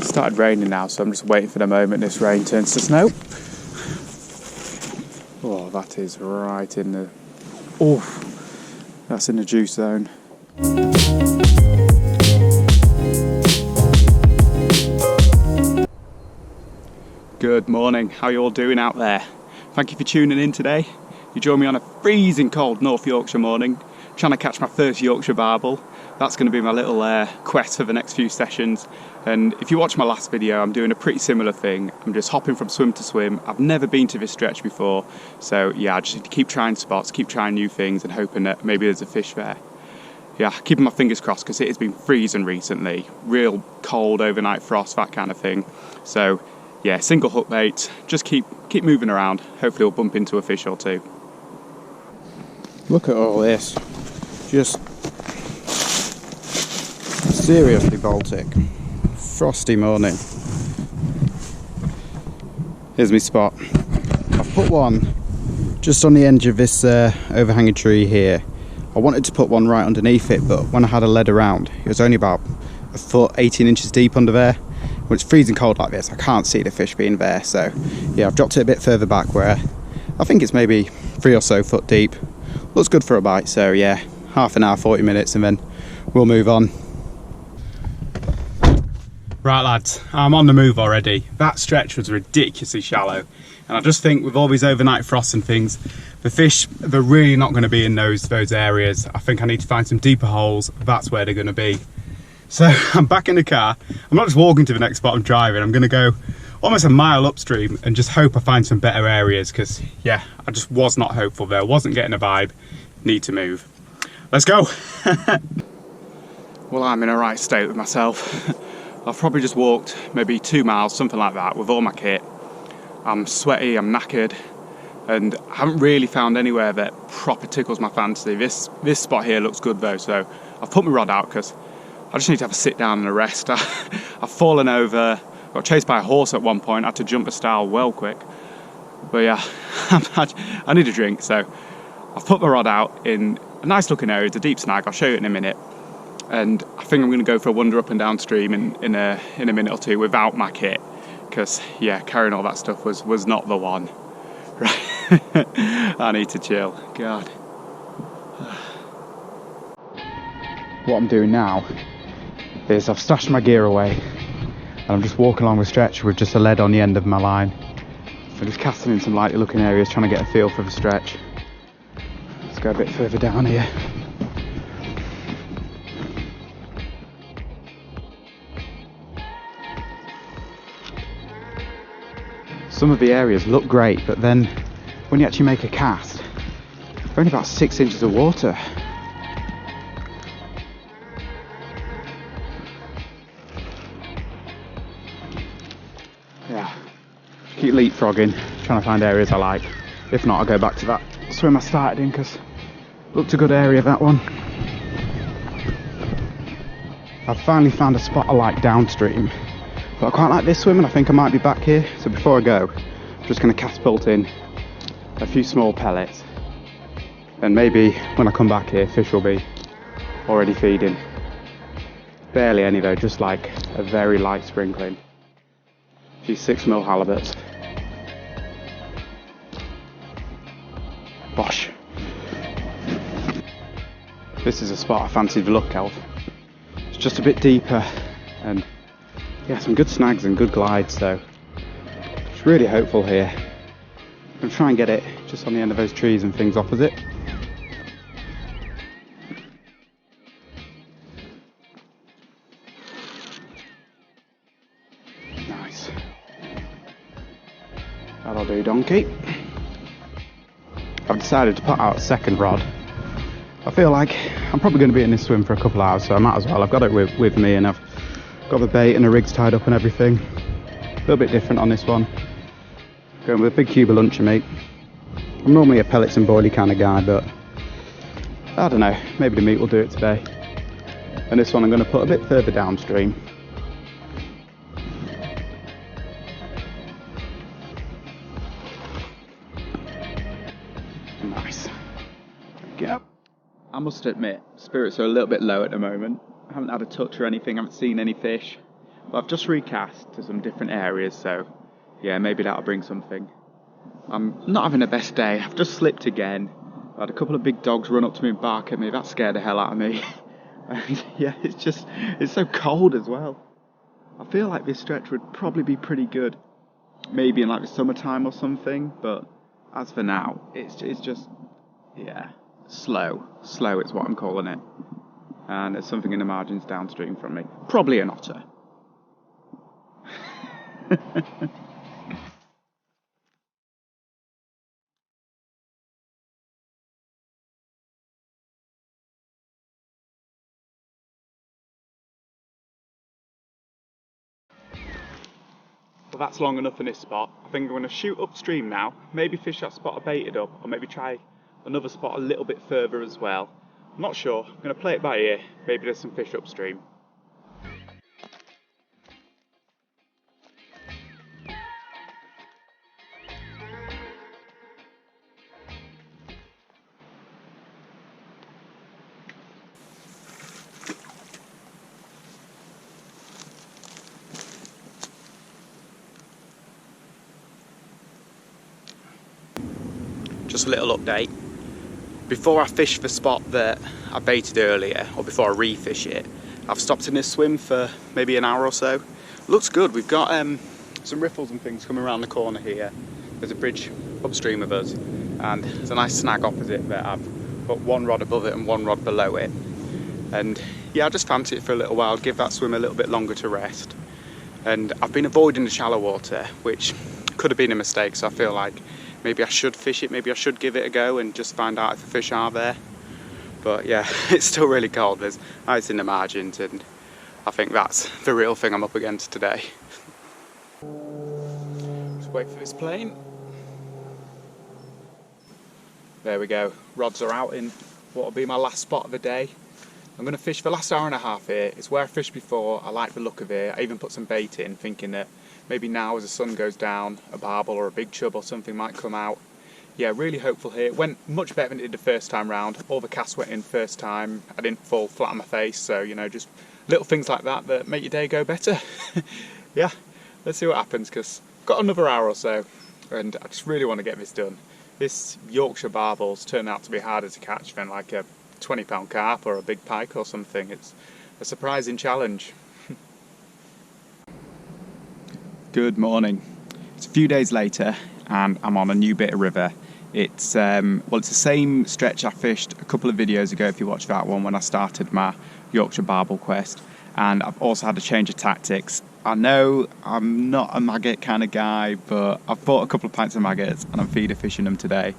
It's started raining now, so I'm just waiting for the moment this rain turns to snow. Oh, that is right in the... Oh, that's in the juice zone. Good morning, how are you all doing out there? Thank you for tuning in today. You join me on a freezing cold North Yorkshire morning, trying to catch my first Yorkshire barbel. That's going to be my little quest for the next few sessions. And if you watch my last video, I'm doing a pretty similar thing. I'm just hopping from swim to swim. I've never been to this stretch before, so yeah, I just need to keep trying spots, keep trying new things and hoping that maybe there's a fish there. Yeah, keeping my fingers crossed because it has been freezing recently. Real cold overnight frost, that kind of thing. So yeah, single hook bait, just keep moving around. Hopefully we'll bump into a fish or two. Look at all this. Just seriously Baltic. Frosty morning. Here's my spot. I've put one just on the edge of this overhanging tree here. I wanted to put one right underneath it, but when I had a lead around, it was only about a foot, 18 inches deep under there. When it's freezing cold like this, I can't see the fish being there, so yeah, I've dropped it a bit further back where I think it's maybe 3 or so foot deep. Looks good for a bite, so yeah, half an hour, 40 minutes, and then we'll move on. Right lads, I'm on the move already. That stretch was ridiculously shallow, and I just think with all these overnight frosts and things, the fish, they're really not going to be in those areas. I think I need to find some deeper holes. That's where they're going to be. So I'm back in the car. I'm not just walking to the next spot, I'm driving. I'm going to go almost a mile upstream and just hope I find some better areas, because yeah, I just was not hopeful there. Wasn't getting a vibe. Need to move. Let's go. Well, I'm in a right state with myself. I've probably just walked maybe 2 miles, something like that, with all my kit. I'm sweaty, I'm knackered, and I haven't really found anywhere that proper tickles my fancy. This spot here looks good though, so I've put my rod out because I just need to have a sit down and a rest. I've fallen over, got chased by a horse at one point, had to jump a stile well quick. But yeah, I need a drink, so I've put my rod out in a nice looking area. It's a deep snag, I'll show you in a minute. And I think I'm going to go for a wander up and down stream in a minute or two without my kit, because yeah, carrying all that stuff was not the one. Right, I need to chill. God. What I'm doing now is I've stashed my gear away and I'm just walking along the stretch with just a lead on the end of my line. So just casting in some likely looking areas, trying to get a feel for the stretch. Let's go a bit further down here. Some of the areas look great, but then when you actually make a cast, they're only about 6 inches of water. Yeah, keep leapfrogging, trying to find areas I like. If not, I'll go back to that swim I started in, because it looked a good area, that one. I've finally found a spot I like downstream. But I quite like this swim and I think I might be back here. So before I go, I'm just going to cast bolt in a few small pellets. And maybe when I come back here, fish will be already feeding. Barely any though, just like a very light sprinkling. A few 6mm halibuts. Bosh. This is a spot I fancied the look of. It's just a bit deeper and yeah, some good snags and good glides, so just really hopeful here. I'm going to try and get it just on the end of those trees and things opposite. Nice. That'll do, donkey. I've decided to put out a second rod. I feel like I'm probably going to be in this swim for a couple of hours, so I might as well. I've got it with me and I've got the bait and the rigs tied up and everything. A little bit different on this one. Going with a big cube of luncheon meat. I'm normally a pellets and boilie kind of guy, but I don't know, maybe the meat will do it today. And this one I'm going to put a bit further downstream. Nice. Go. I must admit, spirits are a little bit low at the moment. I haven't had a touch or anything, I haven't seen any fish. But I've just recast to some different areas, so yeah, maybe that'll bring something. I'm not having the best day. I've just slipped again. I had a couple of big dogs run up to me and bark at me. That scared the hell out of me. And yeah, it's so cold as well. I feel like this stretch would probably be pretty good, maybe in like the summertime or something, but as for now, it's just, yeah, slow is what I'm calling it. And there's something in the margins downstream from me. Probably an otter. Well, that's long enough in this spot. I think I'm going to shoot upstream now, maybe fish that spot I baited up, or maybe try another spot a little bit further as well. I'm not sure. I'm going to play it by ear. Maybe there's some fish upstream. Just a little update. Before I fish the spot that I baited earlier, or before I refish it, I've stopped in this swim for maybe an hour or so. Looks good. We've got some riffles and things coming around the corner here. There's a bridge upstream of us, and there's a nice snag opposite that I've put one rod above it and one rod below it. And yeah, I just fancy it for a little while, give that swim a little bit longer to rest. And I've been avoiding the shallow water, which could have been a mistake, so I feel like maybe I should fish it, maybe I should give it a go and just find out if the fish are there. But yeah, it's still really cold. There's ice in the margins, and I think that's the real thing I'm up against today. Just wait for this plane. There we go. Rods are out in what will be my last spot of the day. I'm going to fish for the last hour and a half here. It's where I fished before. I like the look of it. I even put some bait in, thinking that maybe now as the sun goes down, a barbel or a big chub or something might come out. Yeah, really hopeful here. It went much better than it did the first time round. All the casts went in first time. I didn't fall flat on my face, so you know, just little things like that that make your day go better. Yeah, let's see what happens, because I've got another hour or so and I just really want to get this done. This Yorkshire barbel's turned out to be harder to catch than like a 20-pound carp or a big pike or something. It's a surprising challenge. Good morning. It's a few days later and I'm on a new bit of river. It's the same stretch I fished a couple of videos ago, if you watched that one, when I started my Yorkshire barbel quest. And I've also had a change of tactics. I know I'm not a maggot kind of guy, but I've bought a couple of pints of maggots and I'm feeder fishing them today.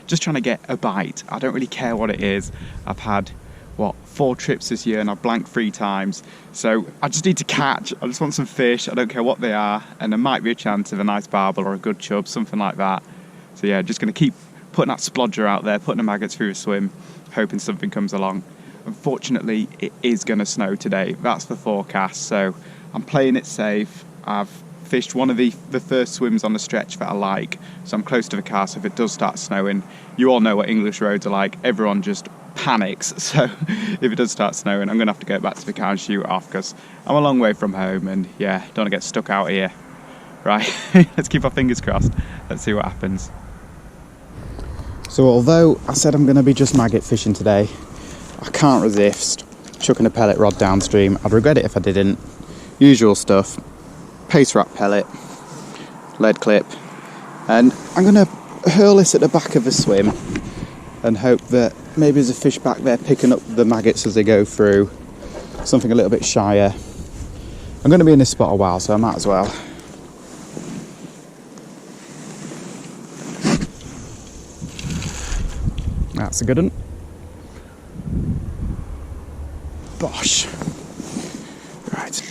Just trying to get a bite. I don't really care what it is. I've had 4 trips this year and I've blanked 3 times, so I just need to catch. I just want some fish. I don't care what they are, and there might be a chance of a nice barbel or a good chub, something like that. So yeah, just going to keep putting that splodger out there, putting the maggots through a swim, hoping something comes along. Unfortunately, it is going to snow today. That's the forecast, so I'm playing it safe. I've fished one of the first swims on the stretch that I like, so I'm close to the car, so if it does start snowing, you all know what English roads are like. Everyone just panics, so if it does start snowing, I'm gonna have to go back to the car and shoot off, because I'm a long way from home and yeah, don't want to get stuck out here. Right, let's keep our fingers crossed. Let's see what happens. So although I said I'm going to be just maggot fishing today, I can't resist chucking a pellet rod downstream. I'd regret it if I didn't. Usual stuff, pace wrap pellet, lead clip, and I'm going to hurl this at the back of the swim and hope that maybe there's a fish back there picking up the maggots as they go through, something a little bit shyer. I'm going to be in this spot a while, so I might as well. That's a good one. Bosh. Right.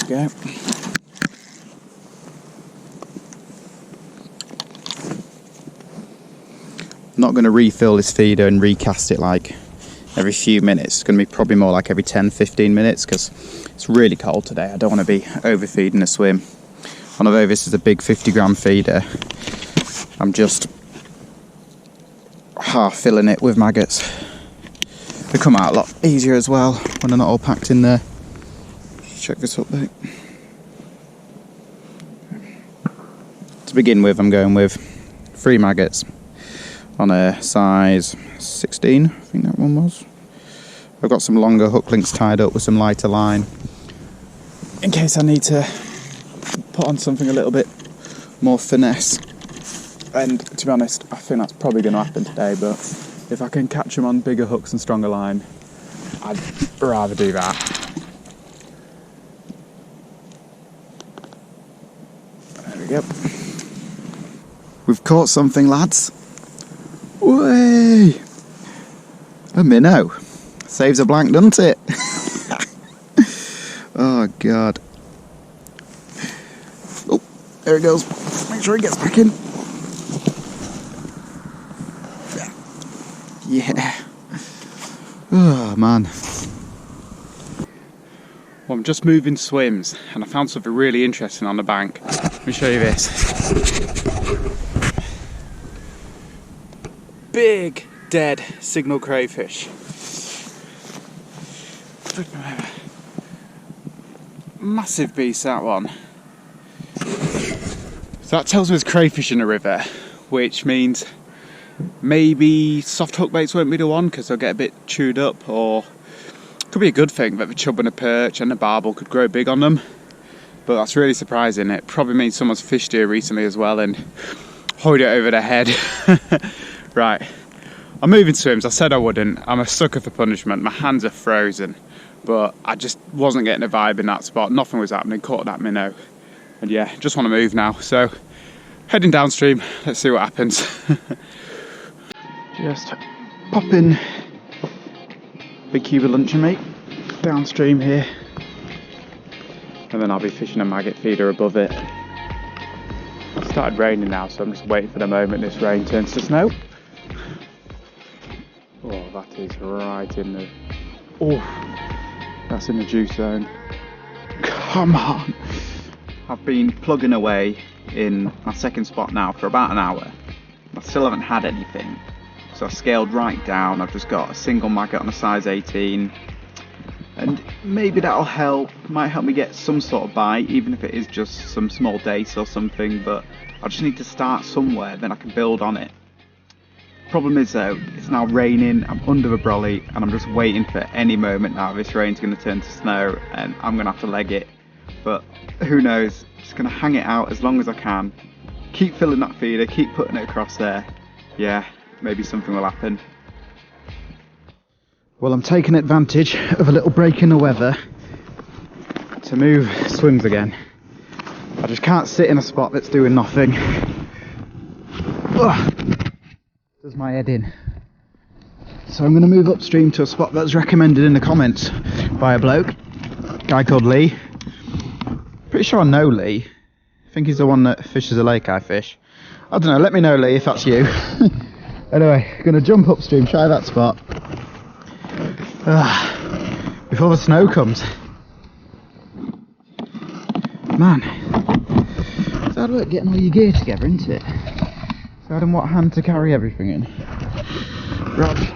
There we go. I'm not going to refill this feeder and recast it like every few minutes. It's going to be probably more like every 10-15 minutes, because it's really cold today. I don't want to be overfeeding a swim. And although this is a big 50-gram feeder, I'm just half filling it with maggots. They come out a lot easier as well when they're not all packed in there. Check this up, mate. To begin with, I'm going with 3 maggots on a size 16, I think that one was. I've got some longer hook links tied up with some lighter line in case I need to put on something a little bit more finesse. And to be honest, I think that's probably going to happen today, but if I can catch them on bigger hooks and stronger line, I'd rather do that. There we go. We've caught something, lads. Way! A minnow. Saves a blank, doesn't it? Oh, God. Oh, there it goes. Make sure he gets back in. Yeah. Oh, man. Well, I'm just moving swims and I found something really interesting on the bank. Let me show you this. Big dead signal crayfish. Massive beast, that one. So that tells me there's crayfish in the river, which means maybe soft hook baits won't be the one because they'll get a bit chewed up, or it could be a good thing that the chub and a perch and a barbel could grow big on them. But that's really surprising. It probably means someone's fished here recently as well and hoed it over their head. Right, I'm moving swims. I said I wouldn't. I'm a sucker for punishment. My hands are frozen, but I just wasn't getting a vibe in that spot. Nothing was happening. Caught that minnow, and yeah, just want to move now. So heading downstream. Let's see what happens. Just popping big cube of luncheon meat downstream here, And then I'll be fishing a maggot feeder above it. It's started raining now, so I'm just waiting for the moment this rain turns to snow. Oh, that is right in the... Oh, that's in the juice zone. come on. I've been plugging away in my second spot now for about an hour. I still haven't had anything, so I scaled right down. I've just got a single maggot on a size 18, and maybe that'll help. Might help me get some sort of bite, even if it is just some small dace or something, but I just need to start somewhere, then I can build on it. Problem is though, it's now raining, I'm under the brolly, and I'm just waiting for any moment now this rain's going to turn to snow and I'm going to have to leg it. But who knows, just going to hang it out as long as I can, keep filling that feeder, keep putting it across there. Yeah, maybe something will happen. Well, I'm taking advantage of a little break in the weather to move swims again. I just can't sit in a spot that's doing nothing. Ugh. Does my head in. So I'm going to move upstream to a spot that's recommended in the comments by a bloke, a guy called Lee. Pretty sure I know Lee. I think he's the one that fishes a lake I fish. I don't know, let me know, Lee, if that's you. Anyway, going to jump upstream, try that spot before the snow comes. Man, it's hard work getting all your gear together, isn't it? So I don't know what hand to carry everything in. Right.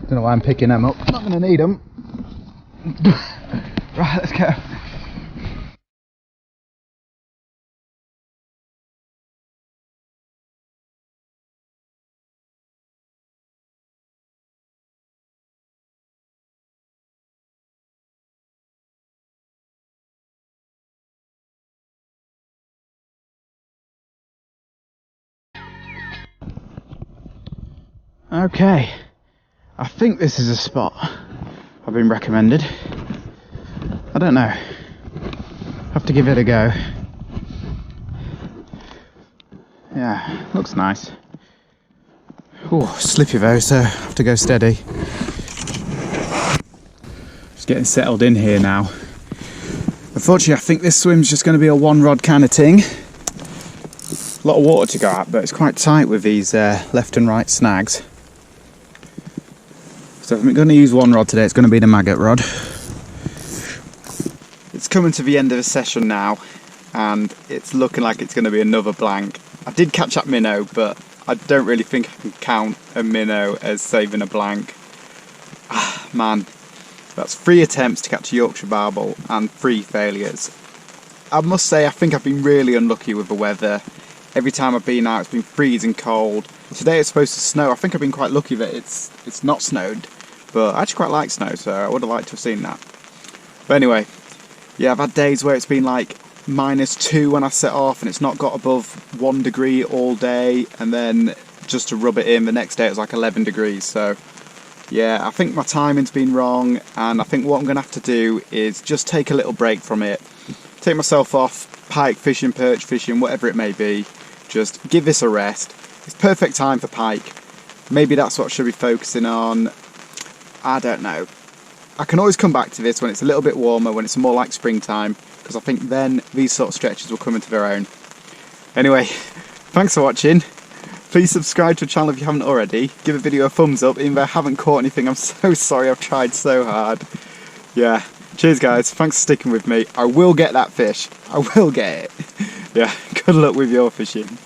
Don't know why I'm picking them up. Not going to need them. Right, let's go. Okay, I think this is a spot I've been recommended. I don't know, have to give it a go. Yeah, looks nice. Oh, slippy though, so I have to go steady. Just getting settled in here now. Unfortunately, I think this swim's just going to be a one rod kind of thing. A lot of water to go at, but it's quite tight with these left and right snags. So if I'm going to use one rod today, it's going to be the maggot rod. It's coming to the end of the session now, and it's looking like it's going to be another blank. I did catch that minnow, but I don't really think I can count a minnow as saving a blank. Ah, man, that's 3 attempts to catch a Yorkshire barbel and 3 failures. I must say, I think I've been really unlucky with the weather. Every time I've been out, it's been freezing cold. Today it's supposed to snow. I think I've been quite lucky that it's not snowed, but I actually quite like snow, so I would have liked to have seen that. But anyway, yeah, I've had days where it's been like -2 when I set off, and it's not got above 1 degree all day, and then just to rub it in, the next day it was like 11 degrees. So yeah, I think my timing's been wrong, and I think what I'm going to have to do is just take a little break from it. Take myself off pike fishing, perch fishing, whatever it may be. Just give this a rest. It's perfect time for pike. Maybe that's what I should be focusing on. I don't know. I can always come back to this when it's a little bit warmer, when it's more like springtime, because I think then these sort of stretches will come into their own. Anyway, thanks for watching. Please subscribe to the channel if you haven't already. Give the video a thumbs up, even though I haven't caught anything. I'm so sorry, I've tried so hard. Yeah, cheers guys, thanks for sticking with me. I will get that fish. I will get it. Yeah, good luck with your fishing.